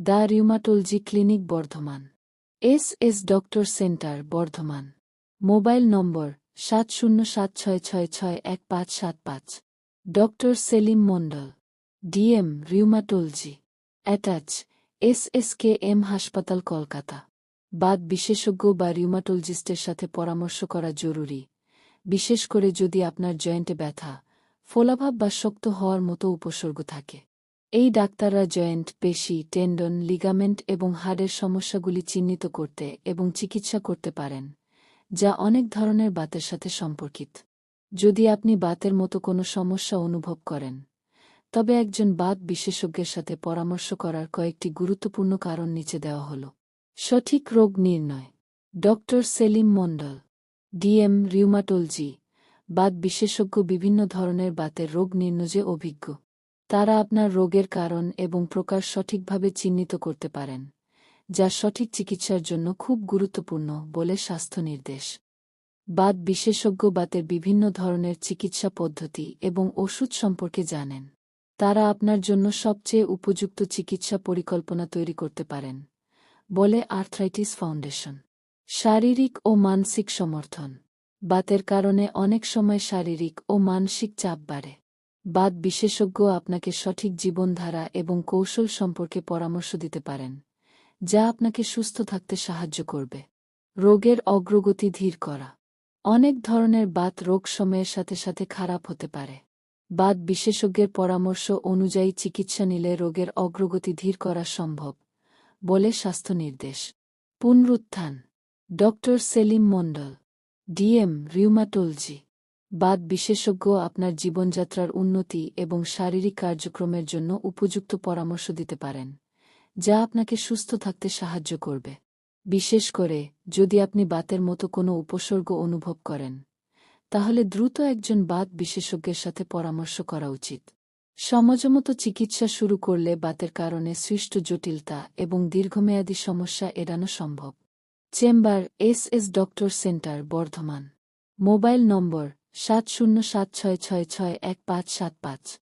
The rheumatology clinic Bardhaman. S doctor centre Bardhaman. Mobile number 7076661575। Doctor Selim Mondal, DM rheumatology, attach SSKM হাসপাতাল কলকাতা। বাত বিশেষজ্ঞ বা রিউমাটোলজিস্টের সাথে পরামর্শ করা জরুরি, বিশেষ করে যদি আপনার জয়েন্টে ব্যথা, ফোলাভাব বা শক্ত হওয়ার মতো উপসর্গ থাকে। এই ডাক্তাররা জয়েন্ট, পেশি, টেন্ডন, লিগামেন্ট এবং হাড়ের সমস্যাগুলি চিহ্নিত করতে এবং চিকিৎসা করতে পারেন, যা অনেক ধরনের বাতের সাথে সম্পর্কিত। যদি আপনি বাতের মতো কোনো সমস্যা অনুভব করেন, তবে একজন বাত বিশেষজ্ঞের সাথে পরামর্শ করার কয়েকটি গুরুত্বপূর্ণ কারণ নিচে দেওয়া হল। সঠিক রোগ নির্ণয়। Doctor Selim Mondal, DM rheumatology, Baat বিশেষজ্ঞ বিভিন্ন ধরনের বাতের রোগ নির্ণয়ে অভিজ্ঞ। তারা আপনার রোগের কারণ এবং প্রকার সঠিকভাবে চিহ্নিত করতে পারেন, যা সঠিক চিকিৎসার জন্য খুব গুরুত্বপূর্ণ বলে স্বাস্থ্য নির্দেশ। বাত বিশেষজ্ঞ বাতের বিভিন্ন ধরনের চিকিৎসা পদ্ধতি এবং ওষুধ সম্পর্কে জানেন। তারা আপনার জন্য সবচেয়ে উপযুক্ত চিকিৎসা পরিকল্পনা তৈরি করতে পারেন, বলে আর্থ্রাইটিস ফাউন্ডেশন। শারীরিক ও মানসিক সমর্থন। বাতের কারণে অনেক সময় শারীরিক ও মানসিক চাপ বাড়ে। বাত বিশেষজ্ঞ আপনাকে সঠিক জীবনধারা এবং কৌশল সম্পর্কে পরামর্শ দিতে পারেন, যা আপনাকে সুস্থ থাকতে সাহায্য করবে। রোগের অগ্রগতি ধীর করা। অনেক ধরনের বাত রোগ সময়ের সাথে সাথে খারাপ হতে পারে। বাত বিশেষজ্ঞের পরামর্শ অনুযায়ী চিকিৎসা নিলে রোগের অগ্রগতি ধীর করা সম্ভব, বলে স্বাস্থ্য নির্দেশ। পুনরুত্থান। Doctor Selim Mondal, DM rheumatology, Baat বিশেষজ্ঞ আপনার জীবনযাত্রার উন্নতি এবং শারীরিক কার্যক্রমের জন্য উপযুক্ত পরামর্শ দিতে পারেন, যা আপনাকে সুস্থ থাকতে সাহায্য করবে। বিশেষ করে যদি আপনি বাতের মতো কোনো উপসর্গ অনুভব করেন, তাহলে দ্রুত একজন বাত বিশেষজ্ঞের সাথে পরামর্শ করা উচিত। সময়মতো চিকিৎসা শুরু করলে বাতের কারণে সৃষ্ট জটিলতা এবং দীর্ঘমেয়াদী সমস্যা এড়ানো সম্ভব। Chamber S doctor centre Bardhaman. Mobile number 7076661575।